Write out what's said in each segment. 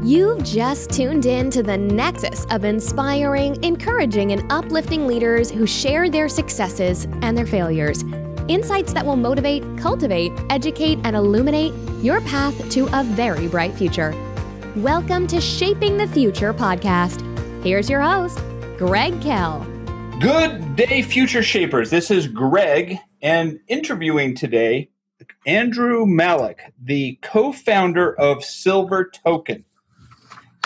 You've just tuned in to the nexus of inspiring, encouraging, and uplifting leaders who share their successes and their failures. Insights that will motivate, cultivate, educate, and illuminate your path to a very bright future. Welcome to Shaping the Future podcast. Here's your host, Greg Kell. Good day, Future Shapers. This is Greg, and interviewing today, Andrew Malik, the co-founder of Silver Token.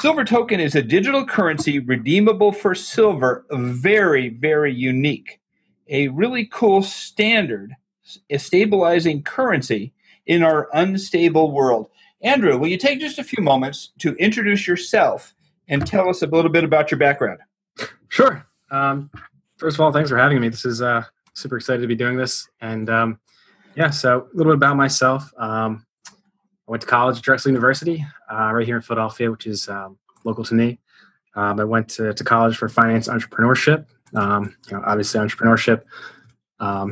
Silver Token is a digital currency redeemable for silver, very, very unique. A really cool standard, a stabilizing currency in our unstable world. Andrew, will you take just a few moments to introduce yourself and tell us a little bit about your background? Sure. First of all, thanks for having me. This is super excited to be doing this. And so a little bit about myself. I went to college at Drexel University, right here in Philadelphia, which is local to me. I went to college for finance entrepreneurship. Obviously entrepreneurship.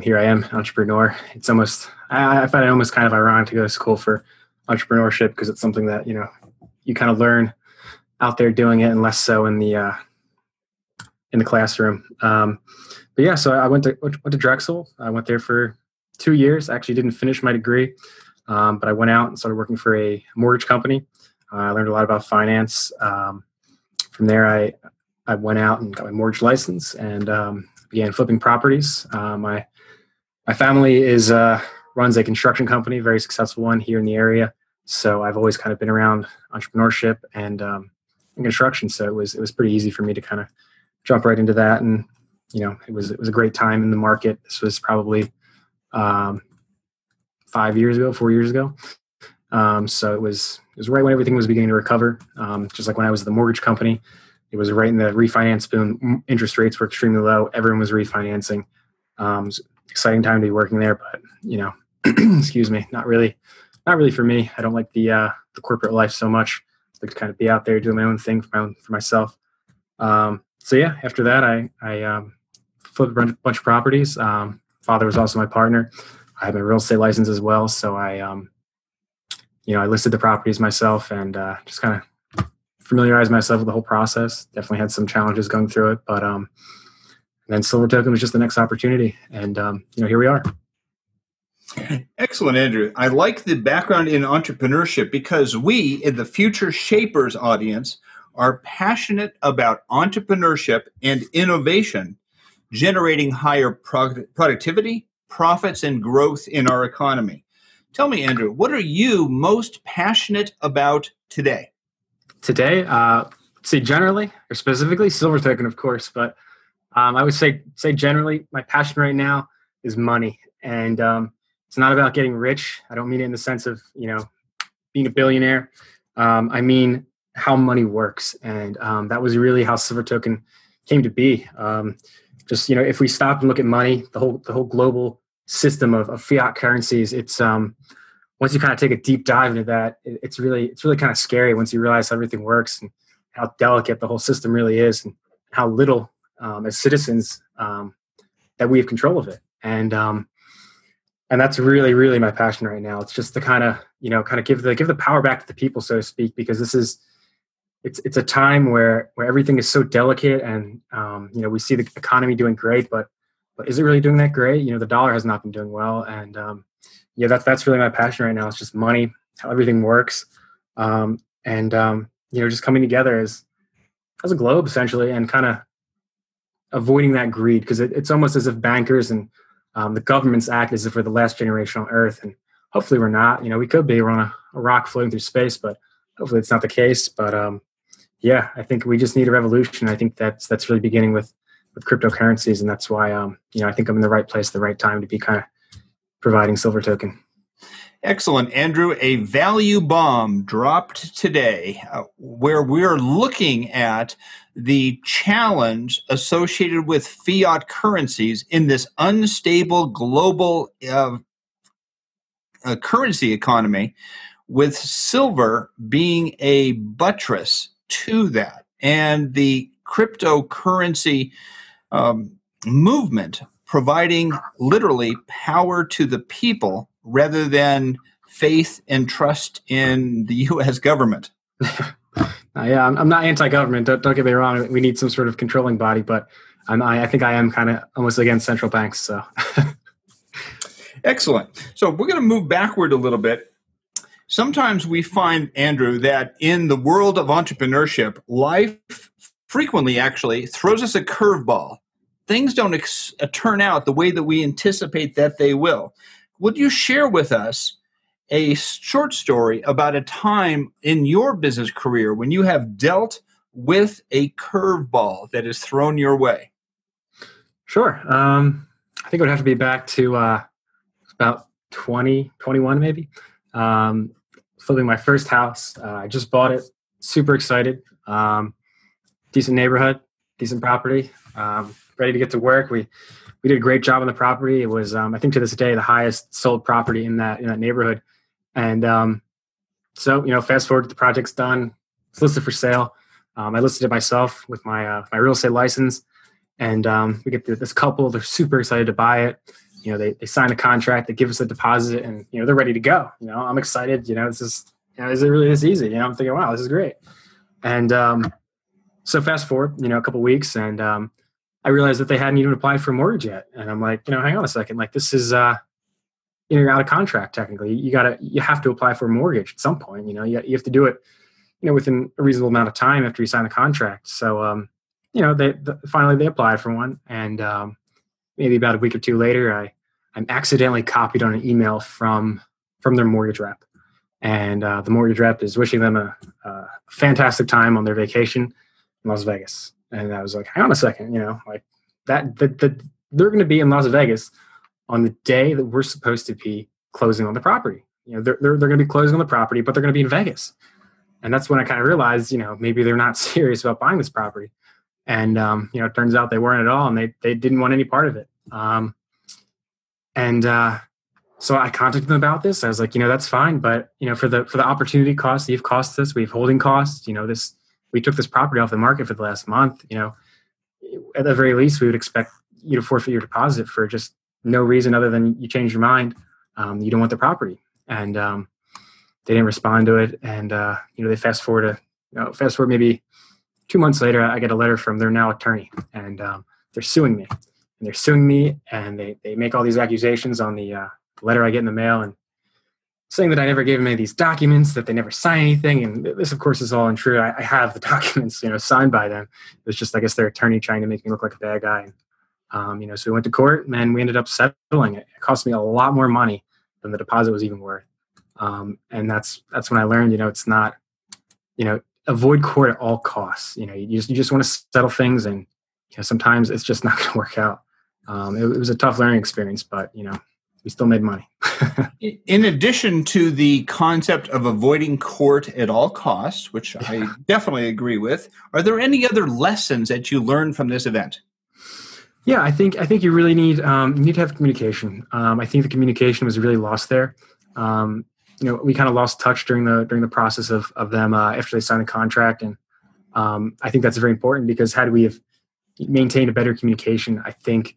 Here I am, entrepreneur. It's almost, I find it almost kind of ironic to go to school for entrepreneurship because it's something that, you kind of learn out there doing it and less so in the classroom. So I went to Drexel. I went there for 2 years. I actually didn't finish my degree, but I went out and started working for a mortgage company. I learned a lot about finance. From there, I went out and got my mortgage license and began flipping properties. My family runs a construction company, very successful one here in the area. So I've always kind of been around entrepreneurship and construction. So it was pretty easy for me to kind of jump right into that. And it was a great time in the market. This was probably 4 years ago. So it was right when everything was beginning to recover. Just like when I was at the mortgage company, it was right in the refinance boom. Interest rates were extremely low. Everyone was refinancing. It was an exciting time to be working there, but excuse me, not really for me. I don't like the corporate life so much. I like to kind of be out there doing my own thing for myself. After that, I flipped a bunch of properties. Father was also my partner. I had my real estate license as well. So I listed the properties myself and just kind of familiarized myself with the whole process. Definitely had some challenges going through it, but then Silver Token was just the next opportunity. And, here we are. Excellent, Andrew. I like the background in entrepreneurship because we, in the Future Shapers audience, are passionate about entrepreneurship and innovation, generating higher productivity, profits, and growth in our economy. Tell me, Andrew, what are you most passionate about today? Today, generally or specifically Silver Token, of course, but I would say generally my passion right now is money. And it's not about getting rich. I don't mean it in the sense of, being a billionaire. I mean how money works. And that was really how Silver Token came to be. If we stop and look at money, the whole global system of fiat currencies, it's once you kind of take a deep dive into that, it's really kind of scary once you realize how everything works and how delicate the whole system really is and how little as citizens that we have control of it. And that's really, really my passion right now. It's just to kind of give the power back to the people, so to speak, because it's a time where everything is so delicate and we see the economy doing great, but is it really doing that great? The dollar has not been doing well. And that's really my passion right now. It's just money, how everything works. Just coming together as a globe essentially and kind of avoiding that greed, because it's almost as if bankers and the governments act as if we're the last generation on Earth. And hopefully we're not. We could be. We're on a rock floating through space, but hopefully it's not the case. But I think we just need a revolution. I think that's really beginning with cryptocurrencies, and that's why I think I'm in the right place at the right time to be kind of providing Silver Token. Excellent, Andrew. A value bomb dropped today where we're looking at the challenge associated with fiat currencies in this unstable global currency economy, with silver being a buttress to that. And the cryptocurrency movement providing literally power to the people rather than faith and trust in the U.S. government. Yeah, I'm not anti-government. Don't get me wrong. We need some sort of controlling body, but I think I am kind of almost against central banks. So, excellent. So we're going to move backward a little bit. Sometimes we find, Andrew, that in the world of entrepreneurship, life frequently actually throws us a curveball. Things don't turn out the way that we anticipate that they will. Would you share with us a short story about a time in your business career when you have dealt with a curveball that is thrown your way? Sure. I think it would have to be back to about 2021 maybe. Flipping my first house. I just bought it. Super excited. Decent neighborhood, decent property. Ready to get to work. We did a great job on the property. It was, I think to this day, the highest sold property in that neighborhood. And so, fast forward, the project's done. It's listed for sale. I listed it myself with my real estate license. And we get this couple. They're super excited to buy it. They sign a contract. They give us a deposit, and they're ready to go. I'm excited. This is is it really this easy? I'm thinking, wow, this is great. And so fast forward, a couple weeks, and I realized that they hadn't even applied for a mortgage yet. And I'm like, hang on a second. Like, this is you're out of contract technically. You have to apply for a mortgage at some point. You have to do it within a reasonable amount of time after you sign a contract. So finally they applied for one, and maybe about a week or two later, I'm accidentally copied on an email from their mortgage rep, and the mortgage rep is wishing them a fantastic time on their vacation in Las Vegas. And I was like, hang on a second, like that they're going to be in Las Vegas on the day that we're supposed to be closing on the property. They're going to be closing on the property, but they're going to be in Vegas. And that's when I kind of realized, maybe they're not serious about buying this property. And, it turns out they weren't at all, and they didn't want any part of it. So I contacted them about this. I was like, that's fine. But, for the opportunity cost, you've cost us, we have holding costs, we took this property off the market for the last month, at the very least, we would expect you to forfeit your deposit for just no reason other than you changed your mind. You don't want the property. And, they didn't respond to it. And, they fast forward maybe 2 months later, I get a letter from their now attorney, and they're suing me. And they're suing me, and they make all these accusations on the letter I get in the mail, and saying that I never gave them any of these documents, that they never signed anything. And this, of course, is all untrue. I have the documents, signed by them. It was just, I guess, their attorney trying to make me look like a bad guy. And, so we went to court, and we ended up settling it. It cost me a lot more money than the deposit was even worth. And that's when I learned, it's not, avoid court at all costs. You just want to settle things, and sometimes it's just not going to work out. It was a tough learning experience, but we still made money. In addition to the concept of avoiding court at all costs, which I definitely agree with, are there any other lessons that you learned from this event? Yeah, I think you really need to have communication. I think the communication was really lost there. We kind of lost touch during the process of them after they signed a contract, and I think that's very important, because had we have maintained a better communication, I think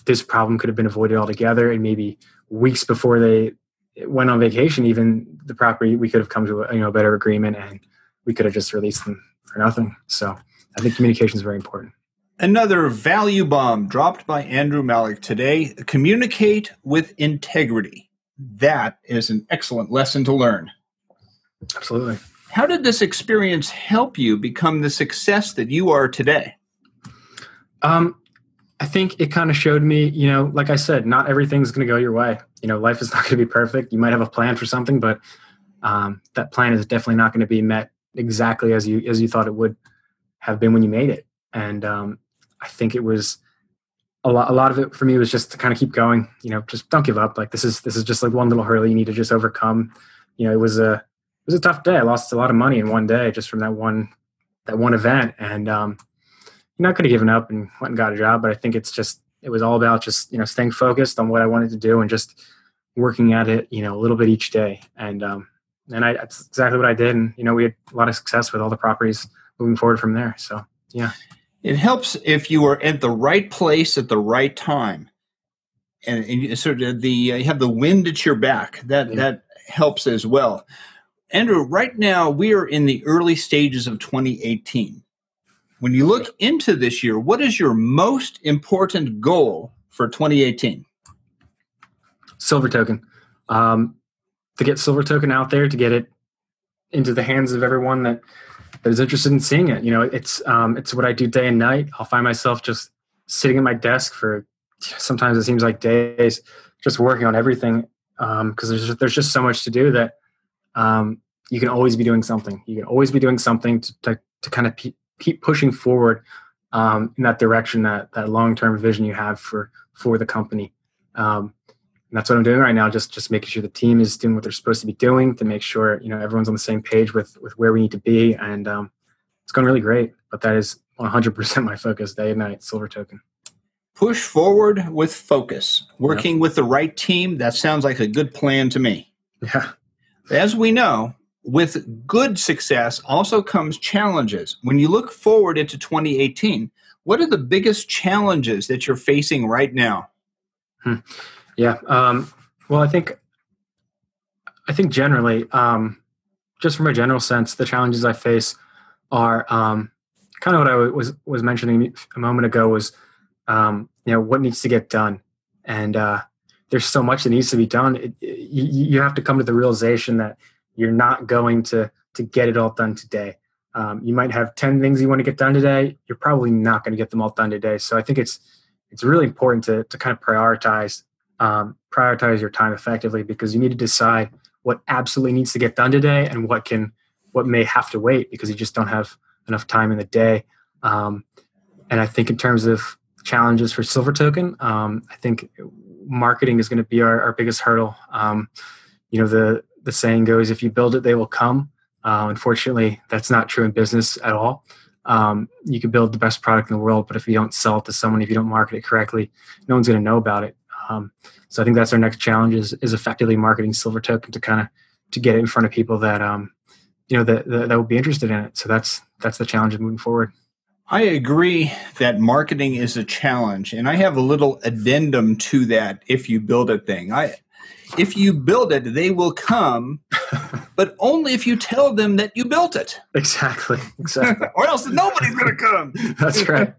this problem could have been avoided altogether. And maybe weeks before they went on vacation, even the property, we could have come to a better agreement, and we could have just released them for nothing. So I think communication is very important. Another value bomb dropped by Andrew Malek today: communicate with integrity. That is an excellent lesson to learn. Absolutely. How did this experience help you become the success that you are today? I think it kind of showed me, like I said, not everything's going to go your way. Life is not going to be perfect. You might have a plan for something, but that plan is definitely not going to be met exactly as you thought it would have been when you made it. And I think it was a lot of it for me was just to kind of keep going. Just don't give up. Like, this is just like one little hurdle you need to just overcome. It was a tough day. I lost a lot of money in one day just from that one event, and I could have given up and went and got a job, but I think it was all about just, staying focused on what I wanted to do and just working at it, a little bit each day. And that's exactly what I did. And, we had a lot of success with all the properties moving forward from there. So, yeah. It helps if you are at the right place at the right time. And sort of you have the wind at your back. That helps as well. Andrew, right now we are in the early stages of 2018. When you look into this year, what is your most important goal for 2018? Silver Token. To get Silver Token out there, to get it into the hands of everyone that is interested in seeing it. It's what I do day and night. I'll find myself just sitting at my desk for sometimes it seems like days, just working on everything because there's just so much to do that you can always be doing something. You can always be doing something to kind of keep pushing forward in that direction, that long-term vision you have for the company. And that's what I'm doing right now, just making sure the team is doing what they're supposed to be doing to make sure, everyone's on the same page with where we need to be. And it's going really great, but that is 100% my focus day and night, Silver Token. Push forward with focus, working with the right team. That sounds like a good plan to me. Yeah. As we know, with good success also comes challenges. When you look forward into 2018, what are the biggest challenges that you're facing right now? Yeah. Well, I think generally, just from a general sense, the challenges I face are kind of what I was mentioning a moment ago was, what needs to get done. And there's so much that needs to be done. You have to come to the realization that you're not going to get it all done today. You might have 10 things you want to get done today. You're probably not going to get them all done today. So I think it's really important to kind of prioritize your time effectively, because you need to decide what absolutely needs to get done today and what may have to wait because you just don't have enough time in the day. And I think in terms of challenges for Silver Token, I think marketing is going to be our biggest hurdle. The saying goes, if you build it, they will come. Unfortunately, that's not true in business at all. You can build the best product in the world, but if you don't sell it to someone, if you don't market it correctly, no one's going to know about it. So I think that's our next challenge is effectively marketing Silver Token to get it in front of people that that will be interested in it. So that's the challenge of moving forward. I agree that marketing is a challenge, and I have a little addendum to that. If you build a thing, if you build it, they will come, but only if you tell them that you built it. Exactly. Or else nobody's going to come. That's right.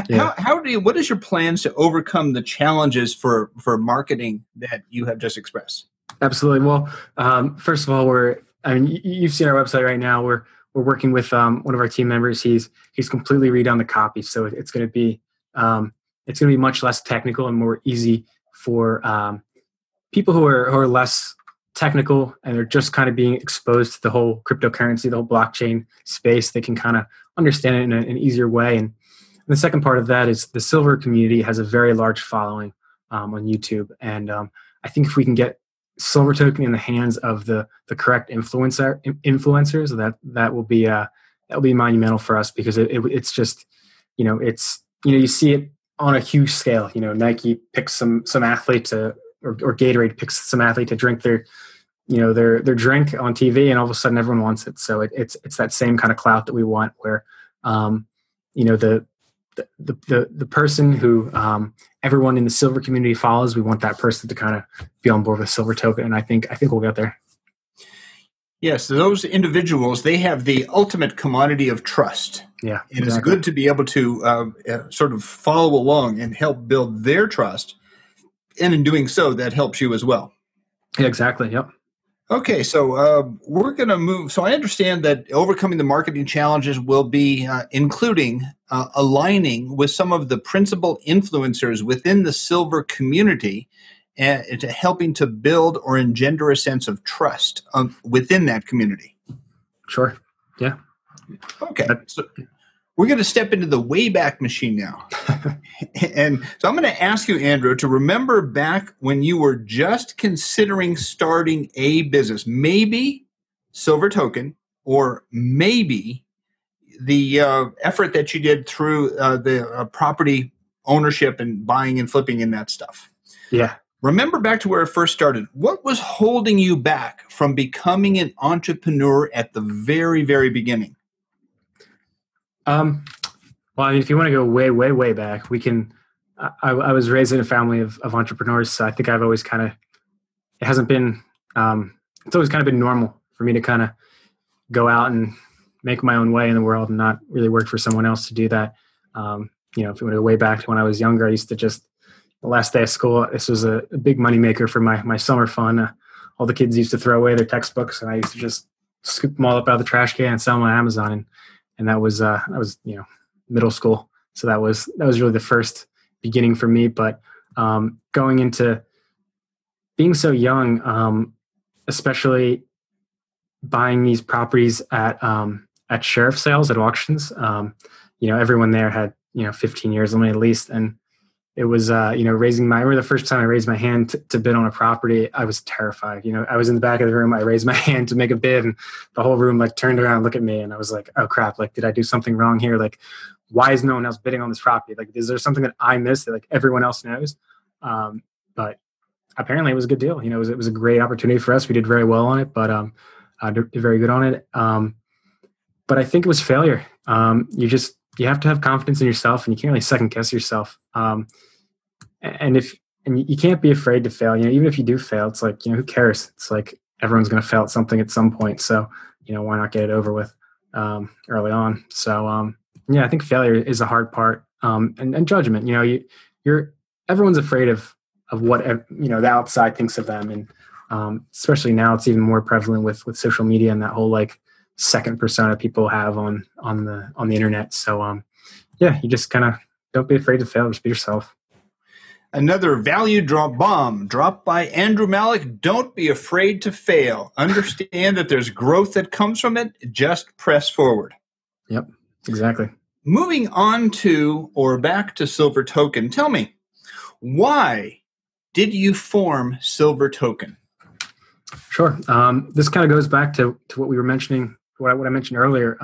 Yeah. What is your plans to overcome the challenges for marketing that you have just expressed? Absolutely. Well, first of all, you've seen our website right now. We're working with one of our team members. He's completely redone the copy, so it's going to be much less technical and more easy for people who are less technical and are just kind of being exposed to the whole cryptocurrency, the whole blockchain space. They can kind of understand it in an easier way. And the second part of that is the Silver community has a very large following on YouTube, and I think if we can get Silver Token in the hands of the correct influencers, that will be monumental for us, because it's just you see it on a huge scale. Nike picks some athlete or Gatorade picks some athlete to drink their drink on TV, and all of a sudden everyone wants it. So it's that same kind of clout that we want, where the person who everyone in the Silver community follows, we want that person to kind of be on board with Silver Token, and I think we'll get there. Yes, those individuals, they have the ultimate commodity of trust. Yeah, it is good to be able to sort of follow along and help build their trust, and in doing so, that helps you as well. Yeah, exactly. Yep. Okay, so we're going to move. So I understand that overcoming the marketing challenges will be including aligning with some of the principal influencers within the Silver community and to helping to build or engender a sense of trust within that community. Sure. Yeah. Okay. So we're going to step into the Wayback Machine now. And so I'm going to ask you, Andrew, to remember back when you were just considering starting a business, maybe Silver Token, or maybe the effort that you did through the property ownership and buying and flipping and that stuff. Yeah. Remember back to where it first started. What was holding you back from becoming an entrepreneur at the very, very beginning? Well, I mean, if you want to go way, way, way back, we can. I was raised in a family of entrepreneurs, so I think I've always it hasn't been it's always kind of been normal for me to kind of go out and make my own way in the world and not really work for someone else to do that. If you went way back to when I was younger, I used to just, the last day of school, this was a big moneymaker for my summer fun. All the kids used to throw away their textbooks, and I used to just scoop them all up out of the trash can and sell them on Amazon. And that was middle school. So that was really the first beginning for me. But going into being so young, especially buying these properties at sheriff sales, at auctions, everyone there had 15 years limit at least, and it was I remember the first time I raised my hand to bid on a property, I was terrified. I was in the back of the room, I raised my hand to make a bid, and the whole room turned around and looked at me, and I was like, oh crap, did I do something wrong here? Why is no one else bidding on this property? Is there something that I missed that everyone else knows? But apparently it was a good deal. It was a great opportunity for us. We did very well on it, but I did very good on it. But I think it was failure. You have to have confidence in yourself, and you can't really second guess yourself. And you can't be afraid to fail. Even if you do fail, it's who cares? It's everyone's going to fail at something at some point. So, why not get it over with early on? So, I think failure is a hard part. And judgment. Everyone's afraid of what the outside thinks of them, and especially now it's even more prevalent with social media and that whole second persona people have on the internet. So you just kind of don't be afraid to fail. Just be yourself. Another value bomb dropped by Andrew Malik. Don't be afraid to fail. Understand that there's growth that comes from it. Just press forward. Yep, exactly. Moving on to or back to Silver Token. Tell me, why did you form Silver Token? Sure. This kind of goes back to what we were mentioning, what I mentioned earlier.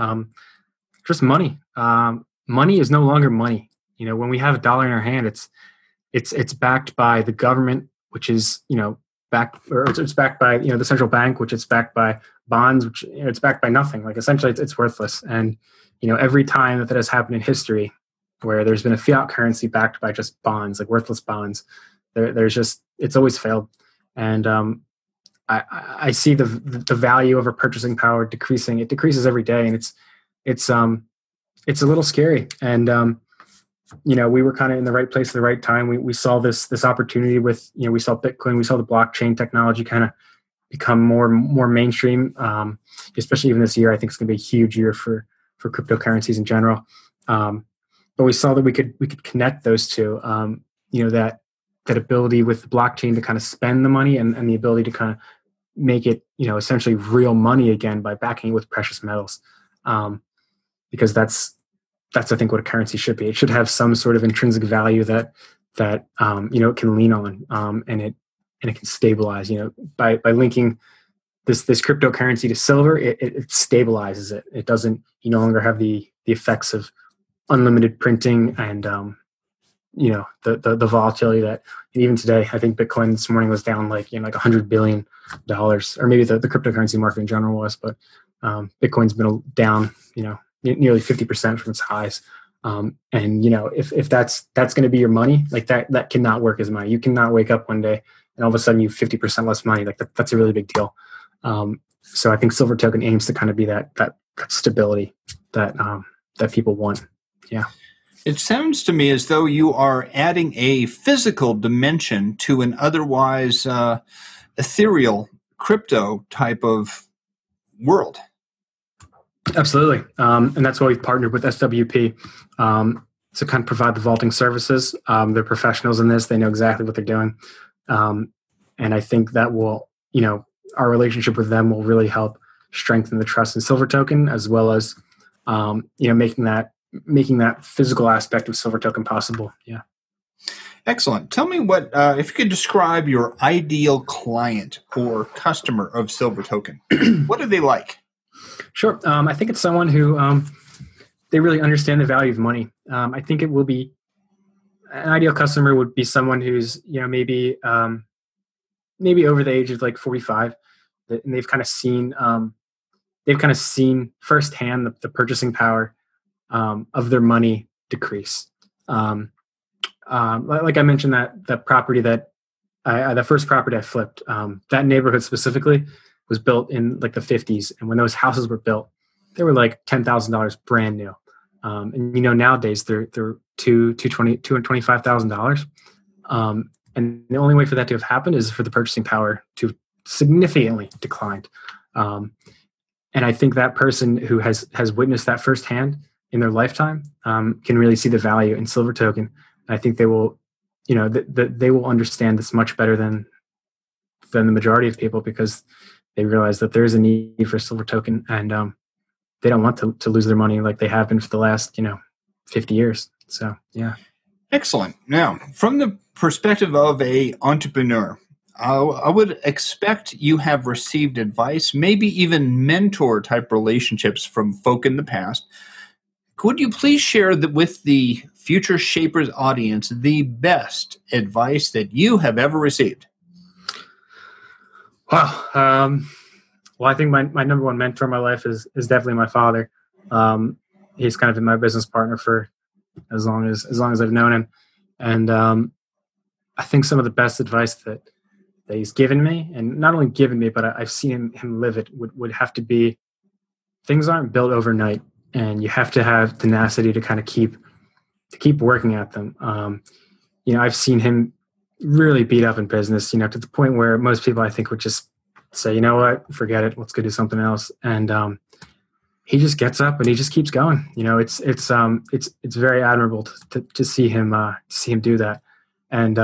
Just money. Money is no longer money. When we have $1 in our hand, it's backed by the government, which is it's backed by the central bank, which it's backed by bonds, which it's backed by nothing. Essentially, it's worthless. And every time that has happened in history, where there's been a fiat currency backed by just bonds, worthless bonds, it's always failed. And I see the value of our purchasing power decreasing. It decreases every day, and it's a little scary. And we were kind of in the right place at the right time. We saw this opportunity with we saw Bitcoin, we saw the blockchain technology kind of become more mainstream. Especially even this year, I think it's going to be a huge year for cryptocurrencies in general. But we saw that we could connect those two. That ability with the blockchain to kind of spend the money and the ability to kind of make it, essentially real money again by backing it with precious metals. Because that's I think what a currency should be. It should have some sort of intrinsic value that it can lean on, and it can stabilize. By linking this cryptocurrency to silver, it stabilizes it. It doesn't. You no longer have the effects of unlimited printing and the volatility that, and even today, I think Bitcoin this morning was down $100 billion, or maybe the cryptocurrency market in general was, but Bitcoin's been down nearly 50% from its highs. And if that's going to be your money, that cannot work as money. You cannot wake up one day and all of a sudden you have 50% less money. That's a really big deal. So I think Silver Token aims to kind of be that stability that people want. Yeah. It sounds to me as though you are adding a physical dimension to an otherwise ethereal crypto type of world. Absolutely. And that's why we've partnered with SWP to kind of provide the vaulting services. They're professionals in this. They know exactly what they're doing. And I think that will, our relationship with them will really help strengthen the trust in Silver Token, as well as, making that physical aspect of Silver Token possible. Yeah. Excellent. Tell me what, if you could describe your ideal client or customer of Silver Token, what are they like? Sure. I think it's someone who they really understand the value of money. I think it will be an ideal customer would be someone who's maybe over the age of 45, and they've kind of seen firsthand the purchasing power of their money decrease. Like I mentioned, that property the first property I flipped, that neighborhood specifically, was built in like the 50s. And when those houses were built, they were like $10,000 brand new. And nowadays they're $225,000. And the only way for that to have happened is for the purchasing power to significantly declined. And I think that person who has witnessed that firsthand in their lifetime can really see the value in Silver Token. I think they will, they will understand this much better than the majority of people, because they realize that there is a need for Silver Token, and they don't want to lose their money like they have been for the last 50 years. So yeah. Excellent. Now, from the perspective of a entrepreneur, I would expect you have received advice, maybe even mentor type relationships from folk in the past. Could you please share with the Future Shapers audience the best advice that you have ever received? Wow. Well, I think my number one mentor in my life is definitely my father. He's kind of been my business partner for as long as I've known him. And I think some of the best advice that he's given me, and not only given me, but I've seen him live it, would have to be, things aren't built overnight, and you have to have tenacity to kind of keep working at them. I've seen him really beat up in business, to the point where most people I think would just say, you know what, forget it, let's go do something else. And he just gets up and he just keeps going. It's very admirable to see him do that. And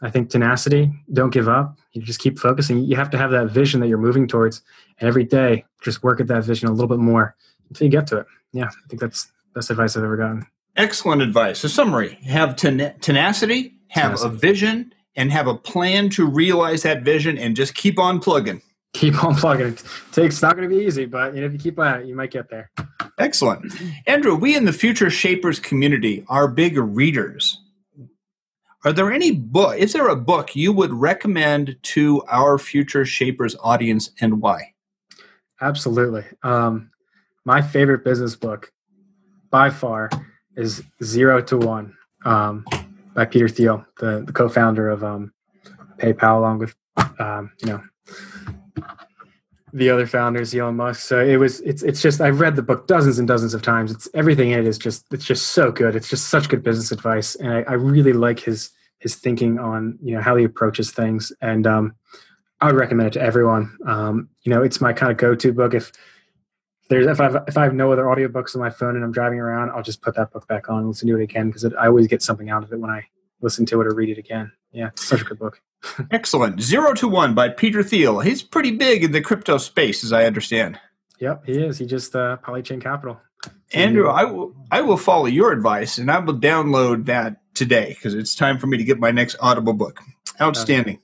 I think tenacity, don't give up. You just keep focusing. You have to have that vision that you're moving towards, and every day just work at that vision a little bit more until you get to it. Yeah, I think that's best advice I've ever gotten. Excellent advice. A summary: have tenacity, have a vision, and have a plan to realize that vision, and just keep on plugging. Keep on plugging. It's not going to be easy, but if you keep at it, you might get there. Excellent. Andrew, we in the Future Shapers community are big readers. Is there a book you would recommend to our Future Shapers audience, and why? Absolutely. My favorite business book by far is 0 to 1 by Peter Thiel, the co-founder of PayPal, along with the other founders, Elon Musk. So it's just, I've read the book dozens and dozens of times. It's everything in it is just so good. It's just such good business advice. And I really like his thinking on, how he approaches things. And I would recommend it to everyone. It's my kind of go-to book. If I have no other audiobooks on my phone and I'm driving around, I'll just put that book back on and listen to it again, because I always get something out of it when I listen to it or read it again. Yeah, it's such a good book. Excellent. 0 to 1 by Peter Thiel. He's pretty big in the crypto space, as I understand. Yep, he is. He just Polychain Capital. Andrew, I will follow your advice, and I will download that today, because it's time for me to get my next Audible book. Outstanding.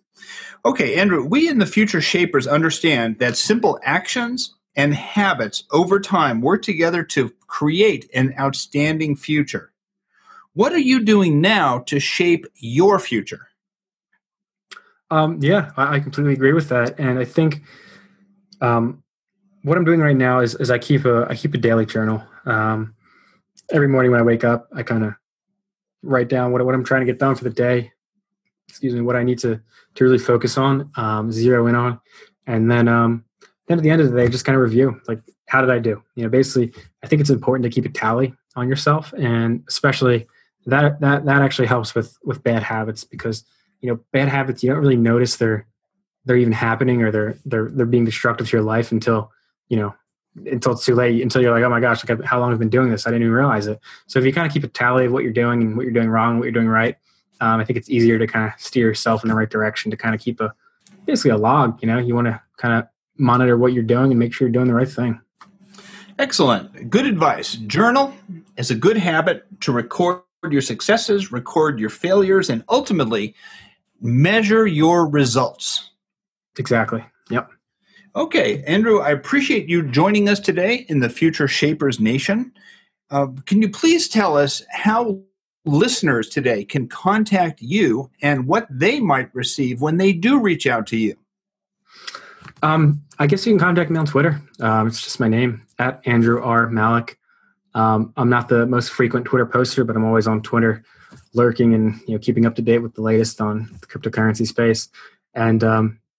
Okay, Andrew, we in the Future Shapers understand that simple actions and habits over time work together to create an outstanding future. What are you doing now to shape your future? I completely agree with that. And I think what I'm doing right now is I keep a daily journal. Every morning when I wake up, I kind of write down what I'm trying to get done for the day. What I need to really focus on, zero in on. And then at the end of the day, just kind of review, like, how did I do? Basically, I think it's important to keep a tally on yourself, and especially that actually helps with bad habits, because bad habits, you don't really notice they're even happening, or they're being destructive to your life until it's too late, until you're like, oh my gosh, how long have I been doing this? I didn't even realize it. So if you kind of keep a tally of what you're doing and what you're doing wrong, what you're doing right, I think it's easier to kind of steer yourself in the right direction, to kind of keep basically a log. You want to kind of monitor what you're doing and make sure you're doing the right thing. Excellent. Good advice. Journal is a good habit to record your successes, record your failures, and ultimately measure your results. Exactly. Yep. Okay, Andrew, I appreciate you joining us today in the Future Shapers Nation. Can you please tell us how listeners today can contact you and what they might receive when they do reach out to you? I guess you can contact me on Twitter. It's just my name, @AndrewR.Malek. I'm not the most frequent Twitter poster, but I'm always on Twitter, lurking and keeping up to date with the latest on the cryptocurrency space. And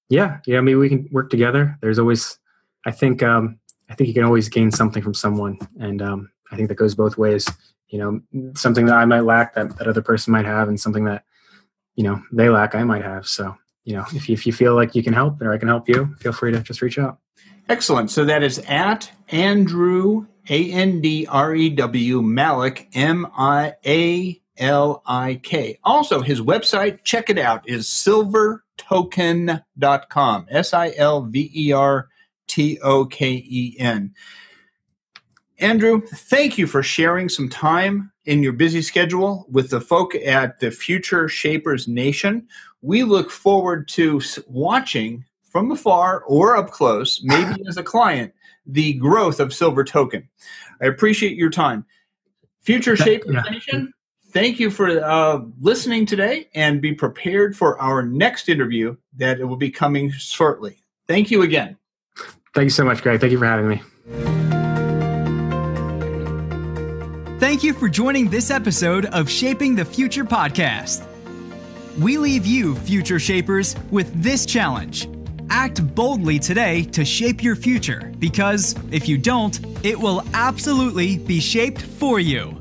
Yeah. I mean, we can work together. There's always, I think you can always gain something from someone, and I think that goes both ways. Something that I might lack that other person might have, and something that they lack I might have. So if you feel like you can help or I can help you, feel free to just reach out. Excellent. So that is at Andrew, Andrew Malik, Malik. Also, his website, check it out, is silvertoken.com. SILVERTOKEN. Andrew, thank you for sharing some time in your busy schedule with the folk at the Future Shapers Nation. We look forward to watching from afar or up close, maybe as a client, the growth of Silver Token. I appreciate your time. Future Shapers Nation, thank you for listening today, and be prepared for our next interview that it will be coming shortly. Thank you again. Thank you so much, Greg. Thank you for having me. Thank you for joining this episode of Shaping the Future podcast. We leave you, future shapers, with this challenge. Act boldly today to shape your future, because if you don't, it will absolutely be shaped for you.